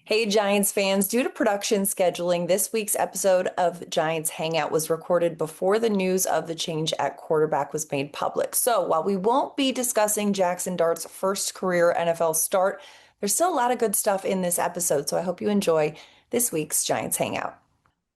Hey, Giants fans. Due to production scheduling, this week's episode of Giants Hangout was recorded before the news of the change at quarterback was made public. So while we won't be discussing Jackson Dart's first career NFL start, there's still a lot of good stuff in this episode. So I hope you enjoy this week's Giants Hangout.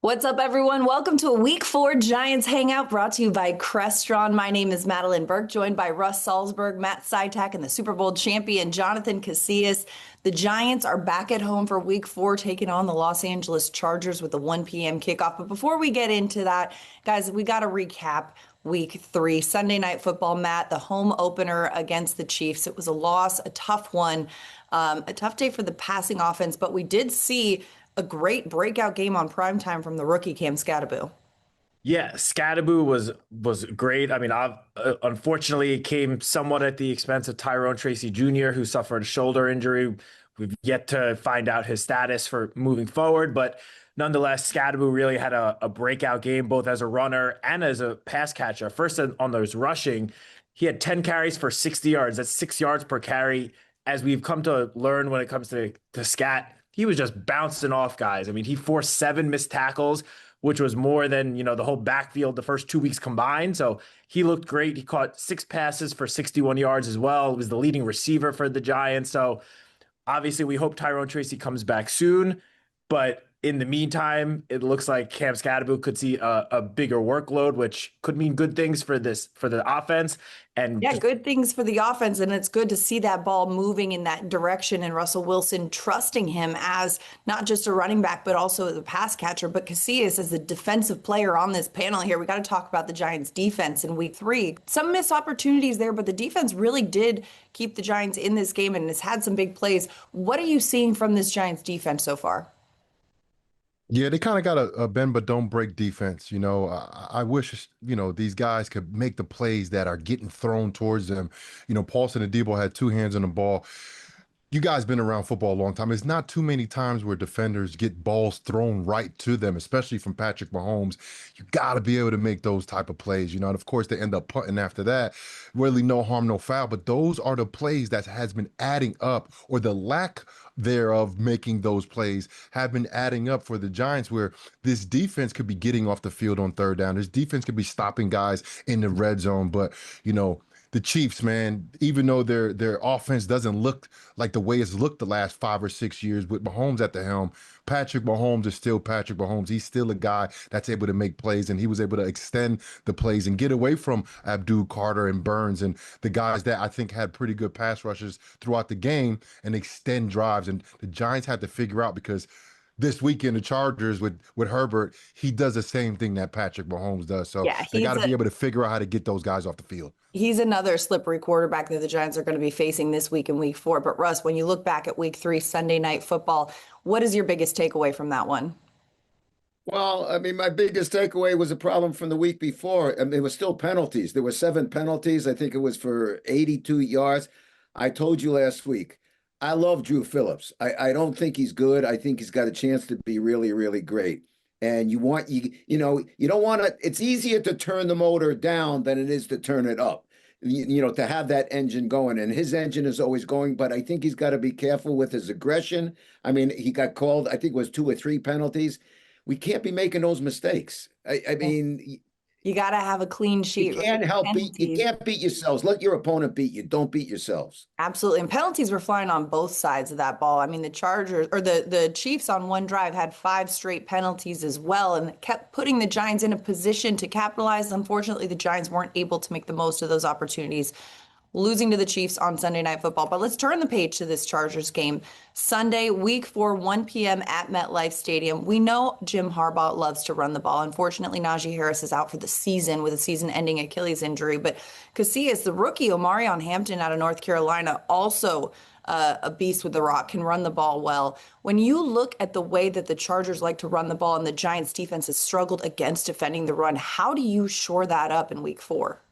What's up, everyone? Welcome to a Week 4 Giants Hangout brought to you by Crestron. My name is Madeline Burke, joined by Russ Salzberg, Matt Sytak, and the Super Bowl champion Jonathan Casillas. The Giants are back at home for Week 4, taking on the Los Angeles Chargers with a 1 p.m. kickoff. But before we get into that, guys, we got to recap Week 3, Sunday Night Football. Matt, the home opener against the Chiefs. It was a loss, a tough one, a tough day for the passing offense, but we did see a great breakout game on primetime from the rookie Cam Skattebo. Yeah, Scadaboo was great. I mean, unfortunately, it came somewhat at the expense of Tyrone Tracy Jr., who suffered a shoulder injury. We've yet to find out his status for moving forward, but nonetheless, Scadaboo really had a breakout game, both as a runner and as a pass catcher. First on those rushing, he had 10 carries for 60 yards. That's 6 yards per carry. As we've come to learn when it comes to Scat, he was just bouncing off guys. I mean, he forced 7 missed tackles, which was more than, the whole backfield the first 2 weeks combined. So he looked great. He caught 6 passes for 61 yards as well. He was the leading receiver for the Giants. So obviously we hope Tyrone Tracy comes back soon. But in the meantime, it looks like Cam Skattebo could see a bigger workload, which could mean good things for the offense. And yeah, good things for the offense. And it's good to see that ball moving in that direction and Russell Wilson trusting him as not just a running back, but also as a pass catcher. But Casillas as the defensive player on this panel here, we got to talk about the Giants defense in Week 3. Some missed opportunities there, but the defense really did keep the Giants in this game and has had some big plays. What are you seeing from this Giants defense so far? Yeah, they kind of got a bend but don't break defense. I wish, these guys could make the plays that are getting thrown towards them. Paulson and Debo had 2 hands on the ball. You guys been around football a long time. There's not too many times where defenders get balls thrown right to them, especially from Patrick Mahomes. You got to be able to make those type of plays, and of course they end up punting after that. Really no harm, no foul, but those are the plays that has been adding up, or the lack thereof making those plays have been adding up for the Giants, where this defense could be getting off the field on third down. This defense could be stopping guys in the red zone, but the Chiefs, man, even though their offense doesn't look like the way it's looked the last 5 or 6 years with Mahomes at the helm, Patrick Mahomes is still Patrick Mahomes. He's still a guy that's able to make plays, and he was able to extend the plays and get away from Abdul Carter and Burns and the guys that I think had pretty good pass rushes throughout the game and extend drives. And the Giants had to figure out, because this weekend, the Chargers with Herbert, he does the same thing that Patrick Mahomes does. So Yeah, they got to be able to figure out how to get those guys off the field. He's another slippery quarterback that the Giants are going to be facing this week in Week 4. But Russ, when you look back at Week 3, Sunday Night Football, what is your biggest takeaway from that one? Well, I mean, my biggest takeaway was a problem from the week before. I mean, it was still penalties. There were 7 penalties. I think it was for 82 yards. I told you last week, I love Drew Phillips. I don't think he's good. I think he's got a chance to be really, really great. And you don't want to, it's easier to turn the motor down than it is to turn it up, to have that engine going. And his engine is always going, but I think he's got to be careful with his aggression. I mean, he got called, I think it was 2 or 3 penalties. We can't be making those mistakes. I mean, you got to have a clean sheet. You can't beat yourselves. Let your opponent beat you. Don't beat yourselves. Absolutely. And penalties were flying on both sides of that ball. I mean, the Chargers or the Chiefs on one drive had 5 straight penalties as well, and kept putting the Giants in a position to capitalize. Unfortunately, the Giants weren't able to make the most of those opportunities, losing to the Chiefs on Sunday Night Football. But let's turn the page to this Chargers game. Sunday, Week 4, 1 p.m. at MetLife Stadium. We know Jim Harbaugh loves to run the ball. Unfortunately, Najee Harris is out for the season with a season-ending Achilles injury. But Casillas, the rookie, Omarion Hampton out of North Carolina, also a beast with the rock, can run the ball well. When you look at the way that the Chargers like to run the ball and the Giants defense has struggled against defending the run, how do you shore that up in Week 4?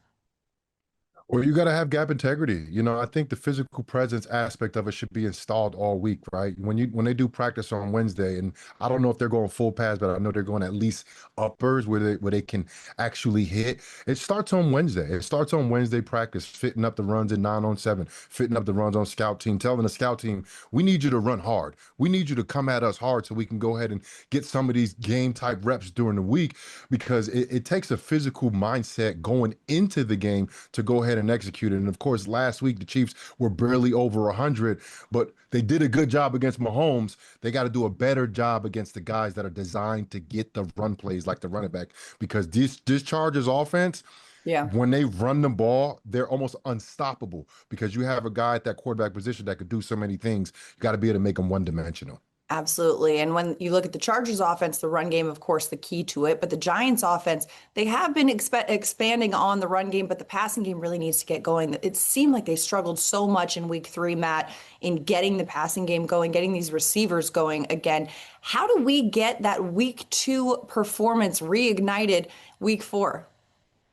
Well, you got to have gap integrity. I think the physical presence aspect of it should be installed all week, right? When they do practice on Wednesday, and I don't know if they're going full pads, but I know they're going at least uppers where they can actually hit. It starts on Wednesday. It starts on Wednesday practice, fitting up the runs in 9-on-7, fitting up the runs on scout team, telling the scout team, we need you to run hard. We need you to come at us hard so we can go ahead and get some of these game type reps during the week, because it takes a physical mindset going into the game to go ahead and execute it. And of course, last week the Chiefs were barely over 100, but they did a good job against Mahomes. They got to do a better job against the guys that are designed to get the run plays like the running back, because this Chargers offense, Yeah. when they run the ball, they're almost unstoppable because you have a guy at that quarterback position that could do so many things. You got to be able to make them one-dimensional. Absolutely. And when you look at the Chargers offense, the run game, of course, the key to it. But the Giants offense, they have been expanding on the run game, but the passing game really needs to get going. It seemed like they struggled so much in week 3, Matt, in getting the passing game going, getting these receivers going again. How do we get that week 2 performance reignited week 4?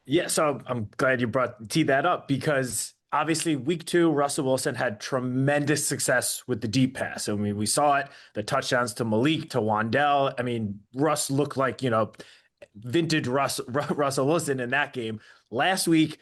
Yeah, so I'm glad you teed that up, because obviously week 2, Russell Wilson had tremendous success with the deep pass. I mean, we saw it, the touchdowns to Malik, to Wandell. I mean, Russ looked like, vintage Russell Wilson in that game. Last week,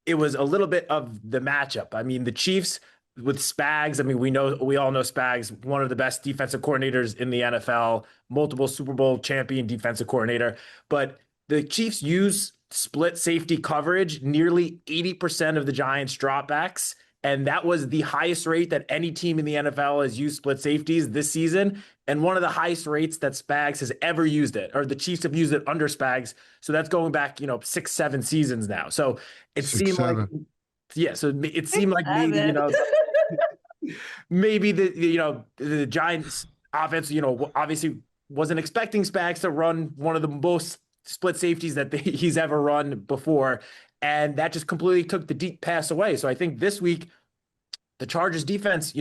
it was a little bit of the matchup. I mean, the Chiefs with Spags, I mean, we all know Spags, one of the best defensive coordinators in the NFL, multiple Super Bowl champion defensive coordinator. But the Chiefs use split safety coverage nearly 80% of the Giants dropbacks, and that was the highest rate that any team in the NFL has used split safeties this season, and one of the highest rates that Spags has ever used it, or the Chiefs have used it under Spags. So that's going back 6-7 seasons now. So it seemed like, yeah, so it seemed like maybe maybe the Giants offense obviously wasn't expecting Spags to run one of the most split safeties that he's ever run before. And that just completely took the deep pass away. So I think this week, the Chargers defense,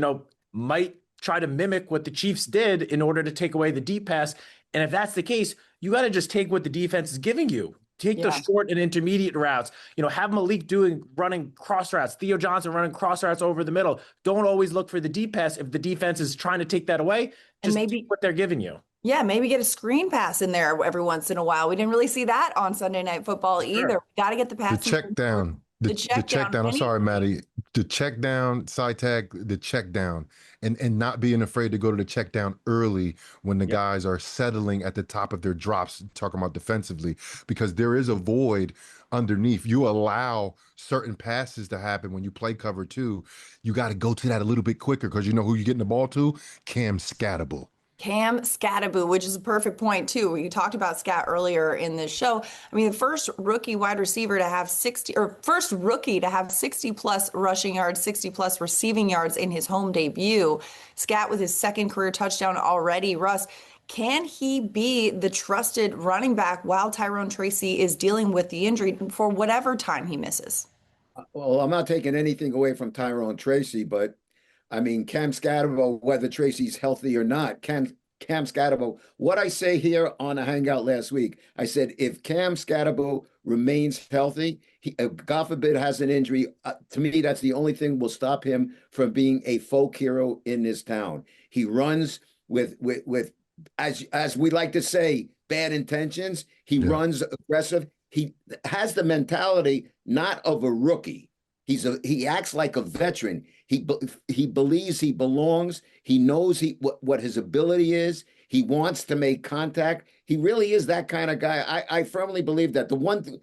might try to mimic what the Chiefs did in order to take away the deep pass. And if that's the case, you got to just take what the defense is giving you. Take the short and intermediate routes. Have Malik running cross routes, Theo Johnson running cross routes over the middle. Don't always look for the deep pass. If the defense is trying to take that away, just take what they're giving you. Yeah, maybe get a screen pass in there every once in a while. We didn't really see that on Sunday Night Football either. Sure. We got to get the pass. The check down. The check down. I'm sorry, Maddie. The check down, side tag, the check down, and not being afraid to go to the check down early when the guys are settling at the top of their drops, talking about defensively, because there is a void underneath. You allow certain passes to happen when you play cover 2. You got to go to that a little bit quicker, because you know who you're getting the ball to? Cam Scatterable. Cam Scatterable, which is a perfect point too. You talked about Scat earlier in this show. I mean, the first rookie wide receiver to have 60, or first rookie to have 60 plus rushing yards, 60 plus receiving yards in his home debut. Scat with his second career touchdown already. Russ, can he be the trusted running back while Tyrone Tracy is dealing with the injury for whatever time he misses? Well, I'm not taking anything away from Tyrone Tracy, but I mean, Cam Scatterbo, whether Tracy's healthy or not, Cam Scatterbo, what I say here on a Hangout last week, I said, if Cam Scatterbo remains healthy, God forbid has an injury, to me, that's the only thing will stop him from being a folk hero in this town. He runs with as we like to say, bad intentions. He runs aggressive. He has the mentality not of a rookie. He acts like a veteran. He believes he belongs. He knows what his ability is. He wants to make contact. He really is that kind of guy. I firmly believe that. The one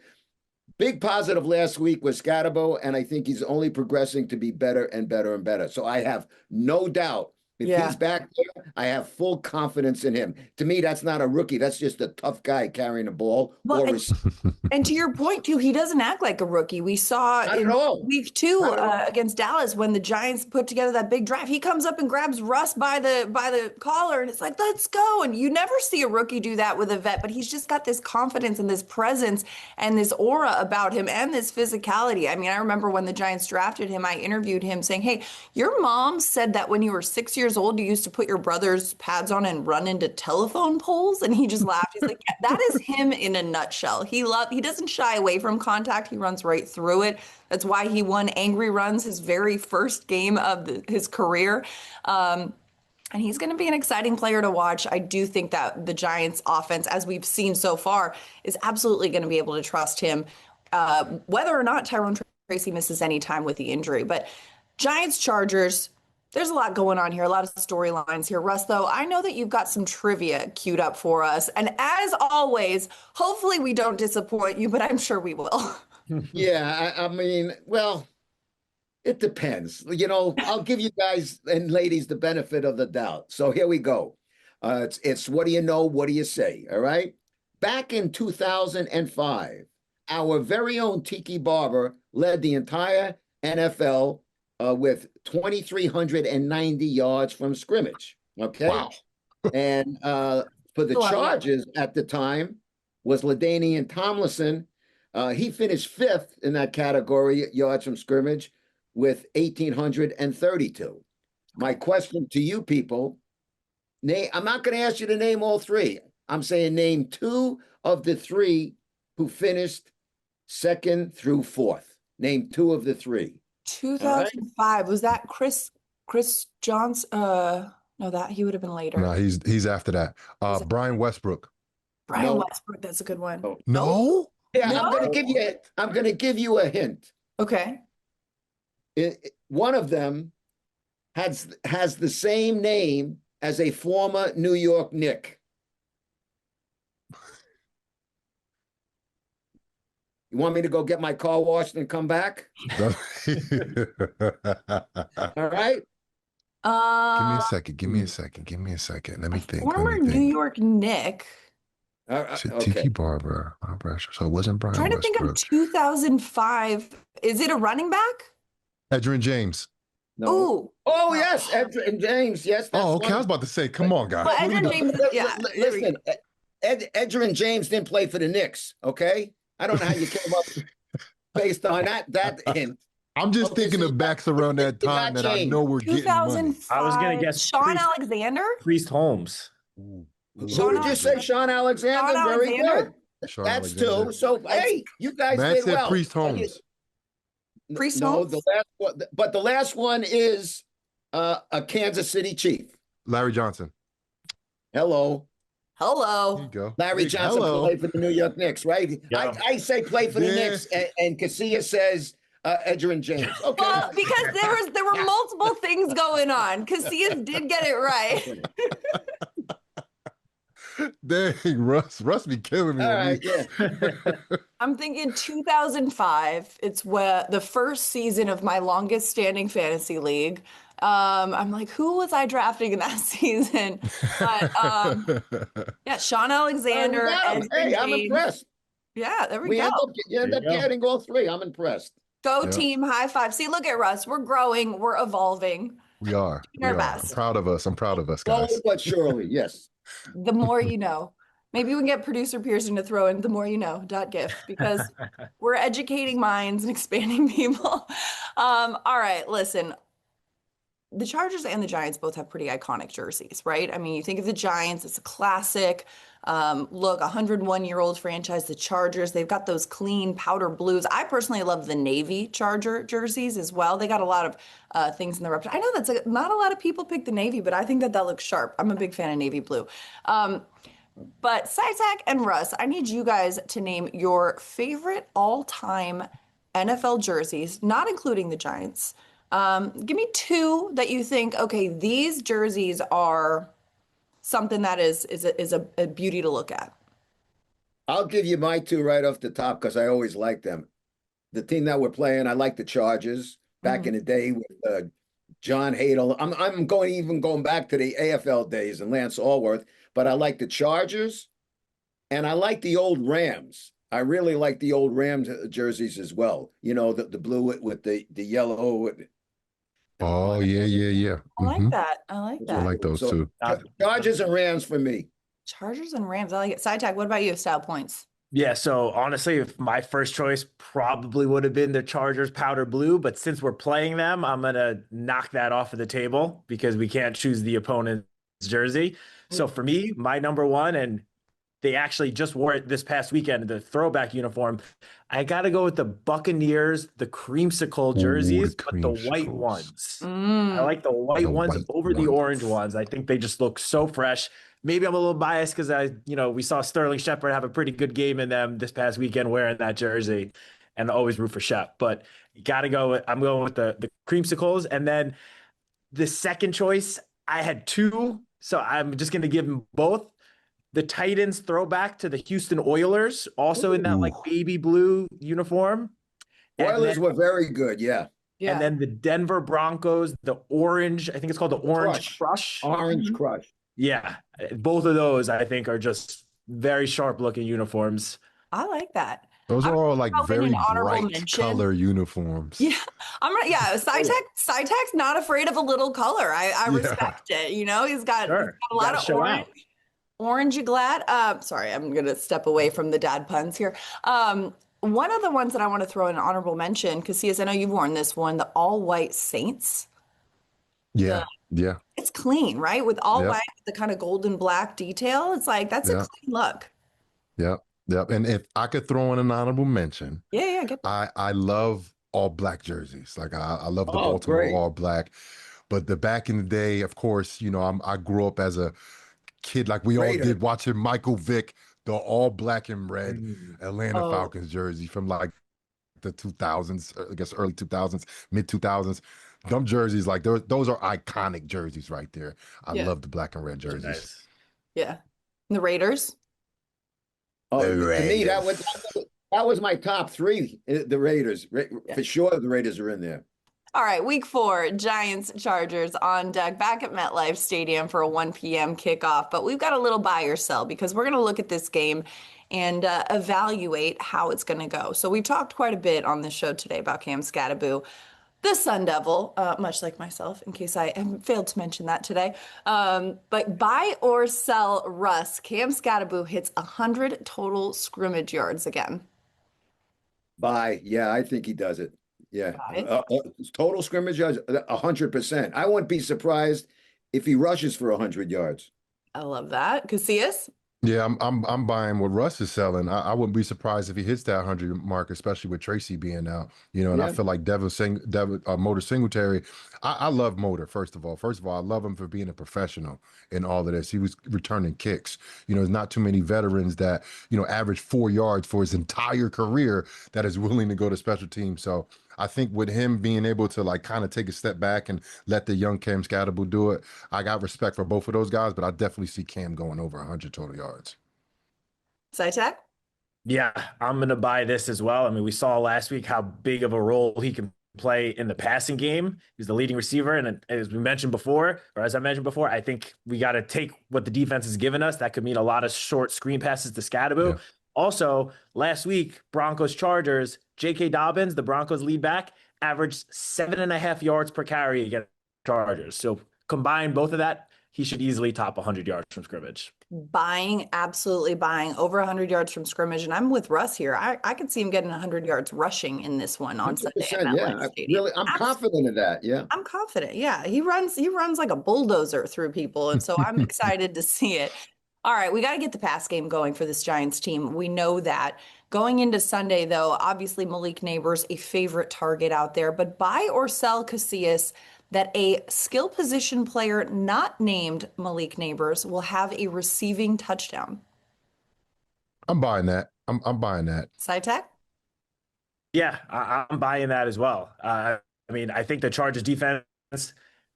big positive last week was Scatterbo, and I think he's only progressing to be better and better and better. So I have no doubt. If he's back there, I have full confidence in him. To me, that's not a rookie. That's just a tough guy carrying the ball. Well, and to your point, too, he doesn't act like a rookie. We saw in week 2 against Dallas when the Giants put together that big drive. He comes up and grabs Russ by the collar, and it's like, let's go. And you never see a rookie do that with a vet, but he's just got this confidence and this presence and this aura about him and this physicality. I mean, I remember when the Giants drafted him, I interviewed him saying, hey, your mom said that when you were 6 years years old, you used to put your brother's pads on and run into telephone poles? And he just laughed. He's like, yeah, that is him in a nutshell. He doesn't shy away from contact. He runs right through it. That's why he won Angry Runs his very first game of his career. And he's going to be an exciting player to watch. I do think that the Giants offense, as we've seen so far, is absolutely going to be able to trust him, whether or not Tyrone Tracy misses any time with the injury. But Giants Chargers, there's a lot going on here, a lot of storylines here. Russ, though, I know that you've got some trivia queued up for us. And as always, hopefully we don't disappoint you, but I'm sure we will. Yeah, I mean, well, it depends. I'll give you guys and ladies the benefit of the doubt. So here we go. It's what do you know? What do you say? All right. Back in 2005, our very own Tiki Barber led the entire NFL with 2,390 yards from scrimmage. Okay. Wow. And for the Chargers at the time was LaDainian Tomlinson. He finished fifth in that category, yards from scrimmage, with 1,832. My question to you people, I'm not going to ask you to name all three. I'm saying name two of the three who finished second through fourth. Name two of the three. 2005, was that Chris Johnson? No, that he would have been later. No, he's after that. Brian Westbrook. Brian Westbrook, that's a good one. Oh, No? Yeah, No? I'm going to give you a hint. Okay. One of them has the same name as a former New York Knick. You want me to go get my car washed and come back? All right. Give me a second. Let me think. Former New York Knick. Tiki Okay. Barber. So it wasn't Brian Trying to think of Westbrook. 2005. Is it a running back? Edgerrin James. No. Ooh. Oh, yes, Edgerrin James. Yes. That's Oh, okay. I one. was about to say, come on, guys. Well, Edgerrin James, yeah. Listen, Edgerrin James didn't play for the Knicks, okay? I don't know how you came up based on that hint. I'm just Okay, thinking so of backs around that you got time that I James. know we're getting money. 2005. I was gonna guess Sean Priest. Alexander? Priest Holmes. Ooh. Who did you say? Sean Alexander. Sean Very Alexander? good. Sean That's Alexander. two. So, hey, you guys Man did said well. Priest Holmes. Priest No, Holmes? the last one, but the last one is a Kansas City Chief. Larry Johnson. Hello. There you Hello. go. Larry Hey, Johnson hello. played for the New York Knicks, right? Yeah. I say play for the Yeah. Knicks, and Casillas says Edgerrin James. Okay. Well, because there were multiple things going on. Casillas did get it right. Dang, Russ be killing me. All on right, these. yeah. I'm thinking 2005. It's where the first season of my longest standing fantasy league. I'm like, who was I drafting in that season? But yeah, Sean Alexander. Hey, Edgerrin I'm James. impressed. Yeah, there we We go. end up, you end There up you go. getting all three. I'm impressed. Go Yeah. team, high five. See, look at Russ. We're growing, we're evolving. We are. Doing our I'm best. proud of us. I'm proud of us, Slowly guys. but surely, yes. The more you know. Maybe we can get producer Pearson to throw in the more you know .gif because we're educating minds and expanding people. All right, listen. The Chargers and the Giants both have pretty iconic jerseys, right? I mean, you think of the Giants, it's a classic. Look, 101-year-old franchise. The Chargers, they've got those clean powder blues. I personally love the Navy Charger jerseys as well. They got a lot of things in the repertoire. I know not a lot of people pick the Navy, but I think that looks sharp. I'm a big fan of Navy blue. But Sitek and Russ, I need you guys to name your favorite all-time NFL jerseys, not including the Giants. Give me two that you think, okay, these jerseys are something that is a beauty to look at. I'll give you my two right off the top because I always like them. The team that we're playing, I like the Chargers back in the day with John Hadel. I'm going back to the AFL days and Lance Allworth, but I like the Chargers and I like the old Rams. I really like the old Rams jerseys as well. You know, the blue with the yellow. Oh, yeah. I like Mhm. that. I like I that. like those So, too. Chargers and Rams for me. Chargers and Rams. I like it. Sitek, what about you? Style points. Yeah, so honestly, if my first choice probably would have been the Chargers powder blue, but since we're playing them, I'm gonna knock that off of the table because we can't choose the opponent's jersey. So for me, my number one, and they actually just wore it this past weekend, the throwback uniform. I got to go with the Buccaneers, the creamsicle Ooh, the jerseys, but the white creamsicles. ones. I Mm, like the white The ones white over the orange ones. ones. I think they just look so fresh. Maybe I'm a little biased because we saw Sterling Shepard have a pretty good game in them this past weekend wearing that jersey, and I always root for Shep. But you got to go. I'm going with the creamsicles, and then the second choice. I had two, so I'm just going to give them both. The Titans throwback to the Houston Oilers, also in that Ooh, like baby blue uniform. And Oilers then were very good. Yeah. and yeah. then the Denver Broncos, the orange, I think it's called the Orange Crush. Crush. Orange Mhm. crush. Yeah, both of those I think are just very sharp looking uniforms. I like that. those I'm are gonna all like throw in very an honorable bright mention. color uniforms. Yeah, yeah, Oh, yeah. SciTech's not afraid of a little color. I Yeah. respect it. You know, he's got Sure, a you got lot to of show out. orange glad. Sorry, I'm gonna step away from the dad puns here. One of the ones that I want to throw in an honorable mention, because see, as I know you've worn this one, the all white Saints. The Yeah. Yeah. It's clean, right? With all Yep. white, the kind of golden black detail. It's like that's a Yeah. clean look. Yep. Yep. And if I could throw in an honorable mention, Yeah, yeah, get that. I love all black jerseys. Like I love the Oh, Baltimore great. all black. But the back in the day, of course, I grew up as a kid, like we all Raider. did, watching Michael Vick, the all black and red Mm. Atlanta Oh, Falcons jersey from like the 2000s, I guess early 2000s, mid 2000s. Them jerseys, like those are iconic jerseys right there. I yeah, love the black and red Those are jerseys. nice. yeah. And the Raiders. Oh, The to me, that was Raiders. that was my top three. The Raiders, Yeah. for sure. The Raiders are in there. All right, week 4, Giants Chargers on deck back at MetLife Stadium for a 1 p.m. kickoff. But we've got a little buy or sell because we're going to look at this game and evaluate how it's going to go. So we talked quite a bit on this show today about Cam Scattaboo, the Sun Devil, much like myself, in case I have failed to mention that today. But buy or sell Russ. Cam Scattaboo hits 100 total scrimmage yards again. Bye. Yeah, I think he does it. Yeah. Buy. Total scrimmage yards, 100%. I wouldn't be surprised if he rushes for 100 yards. I love that. Casillas? Yeah, I'm buying what Russ is selling. I wouldn't be surprised if he hits that 100 mark, especially with Tracy being out. And I Yeah. feel like Motor Singletary. I love Motor, first of all. I love him for being a professional in all of this. He was returning kicks. There's not too many veterans that, average 4 yards for his entire career that is willing to go to special teams. So I think with him being able to like kind of take a step back and let the young Cam Scatterable do it, I got respect for both of those guys, but I definitely see Cam going over 100 total yards. SciTech? Yeah, I'm gonna buy this as well. I mean, we saw last week how big of a role he can play in the passing game. He's the leading receiver, and as we mentioned before, or as I mentioned before, I think we got to take what the defense has given us. That could mean a lot of short screen passes to Scattaboo. Yeah. Also, last week, Broncos Chargers, J.K. Dobbins, the Broncos lead back, averaged 7.5 yards per carry against Chargers. So combine both of that, he should easily top 100 yards from scrimmage. Buying, absolutely buying over 100 yards from scrimmage. And I'm with Russ here. I could see him getting 100 yards rushing in this one on Sunday at 100%. MetLife Yeah. Stadium. I'm Abs- confident of that. Yeah. I'm confident. Yeah, he runs like a bulldozer through people. And so I'm excited to see it. All right, we got to get the pass game going for this Giants team. We know that. Going into Sunday, though, obviously Malik Neighbors, a favorite target out there. But buy or sell Casillas that a skill position player not named Malik Neighbors will have a receiving touchdown. I'm buying that. I'm buying that. SciTech? Yeah, I'm buying that as well. I mean, I think the Chargers defense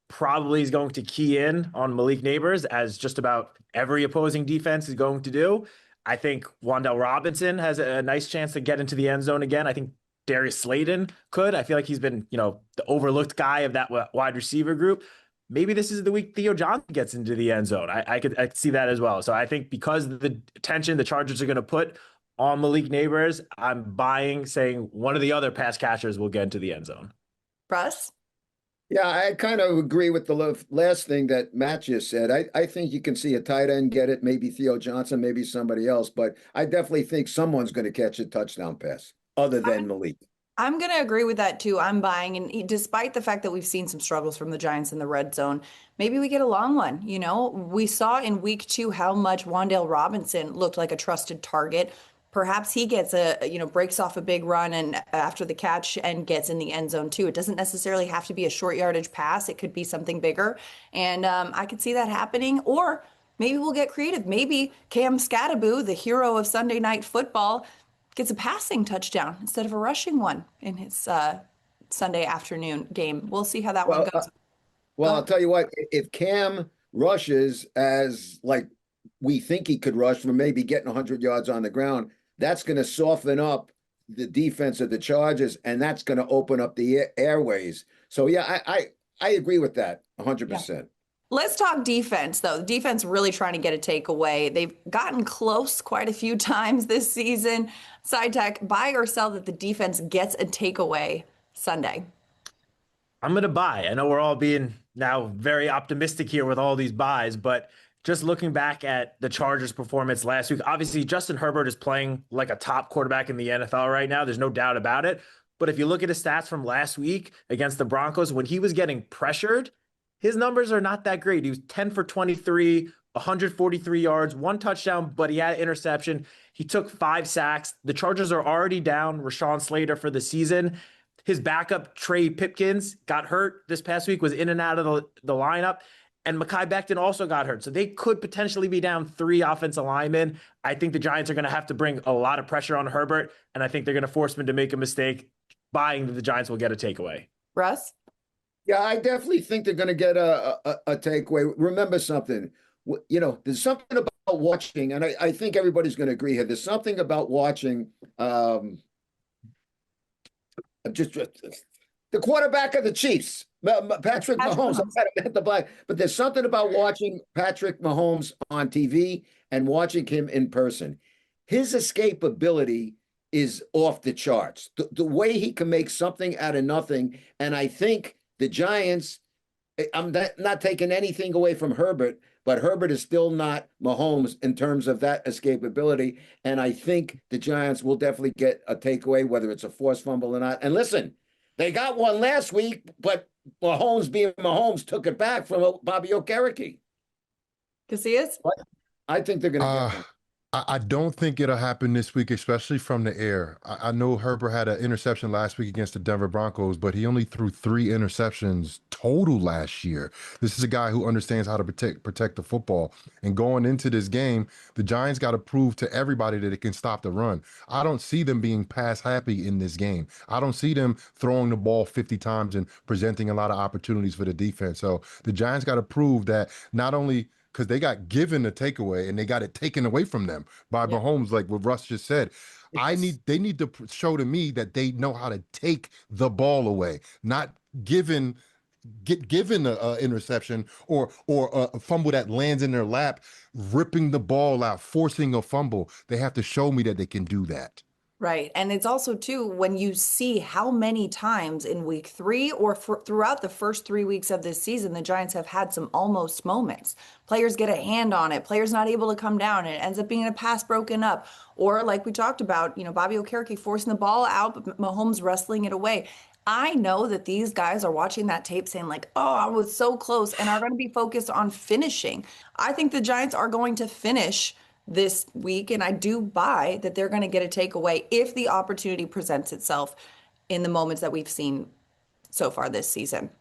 probably is going to key in on Malik Neighbors as just about every opposing defense is going to do. I think Wan'Dale Robinson has a nice chance to get into the end zone again. I think Darius Slayton could. I feel like he's been, the overlooked guy of that wide receiver group. Maybe this is the week Theo Johnson gets into the end zone. I could see that as well. So I think because of the attention the Chargers are going to put on Malik Neighbors, I'm buying, saying one of the other pass catchers will get into the end zone. Russ? Yeah, I kind of agree with the last thing that Matt just said. I think you can see a tight end get it, maybe Theo Johnson, maybe somebody else, but I definitely think someone's going to catch a touchdown pass other than Malik. I'm going to agree with that too. I'm buying, and despite the fact that we've seen some struggles from the Giants in the red zone, maybe we get a long one. We saw in week 2 how much Wan'Dale Robinson looked like a trusted target. Perhaps he gets breaks off a big run and after the catch and gets in the end zone too. It doesn't necessarily have to be a short yardage pass. It could be something bigger. And I could see that happening. Or maybe we'll get creative. Maybe Cam Scattaboo, the hero of Sunday Night Football, gets a passing touchdown instead of a rushing one in his Sunday afternoon game. We'll see how that one Well, goes. I'll tell you what, if Cam rushes as like we think he could rush for maybe getting 100 yards on the ground, that's going to soften up the defense of the Chargers, and that's going to open up the airways. So yeah, I agree with that 100%. Let's talk defense, though. The defense really trying to get a takeaway. They've gotten close quite a few times this season. Side Tech, buy or sell that the defense gets a takeaway Sunday? I'm going to buy. I know we're all being now very optimistic here with all these buys, but just looking back at the Chargers' performance last week, obviously Justin Herbert is playing like a top quarterback in the NFL right now. There's no doubt about it. But if you look at his stats from last week against the Broncos, when he was getting pressured, his numbers are not that great. He was 10 for 23, 143 yards, 1 touchdown, but he had an interception. He took 5 sacks. The Chargers are already down Rashawn Slater for the season. His backup, Trey Pipkins, got hurt this past week, was in and out of the lineup. And Mekhi Becton also got hurt. So they could potentially be down 3 offensive linemen. I think the Giants are going to have to bring a lot of pressure on Herbert, and I think they're going to force him to make a mistake, buying that the Giants will get a takeaway. Russ? Yeah, I definitely think they're going to get a takeaway. Remember something, there's something about watching, and I think everybody's going to agree here. There's something about watching just the quarterback of the Chiefs, Patrick Mahomes. But there's something about watching Patrick Mahomes on TV and watching him in person. His escapability is off the charts. The way he can make something out of nothing, and I think the Giants, I'm not taking anything away from Herbert, but Herbert is still not Mahomes in terms of that escapability. And I think the Giants will definitely get a takeaway, whether it's a forced fumble or not. And listen, they got one last week, but Mahomes being Mahomes took it back from Bobby Okereke. Casillas? I think they're going to get one. I don't think it'll happen this week, especially from the air. I know Herbert had an interception last week against the Denver Broncos, but he only threw 3 interceptions total last year. This is a guy who understands how to protect the football. And going into this game, the Giants got to prove to everybody that it can stop the run. I don't see them being pass happy in this game. I don't see them throwing the ball 50 times and presenting a lot of opportunities for the defense. So the Giants got to prove that not only because they got given a takeaway and they got it taken away from them by Mahomes, like what Russ just said. They need to show to me that they know how to take the ball away, not get given a interception or a fumble that lands in their lap, ripping the ball out, forcing a fumble. They have to show me that they can do that. Right. And it's also, too, when you see how many times in week 3 or throughout the first 3 weeks of this season, the Giants have had some almost moments. Players get a hand on it. Players not able to come down. It ends up being a pass broken up. Or like we talked about, Bobby Okereke forcing the ball out, but Mahomes wrestling it away. I know that these guys are watching that tape saying like, oh, I was so close, and are going to be focused on finishing. I think the Giants are going to finish this week, and I do buy that they're going to get a takeaway if the opportunity presents itself in the moments that we've seen so far this season.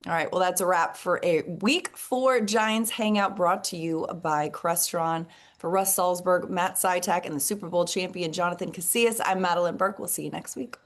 All right, well, that's a wrap for a week 4 Giants Hangout brought to you by Crestron. For Russ Salzberg, Matt Sytak, and the Super Bowl champion Jonathan Casillas, I'm Madeline Burke. We'll see you next week.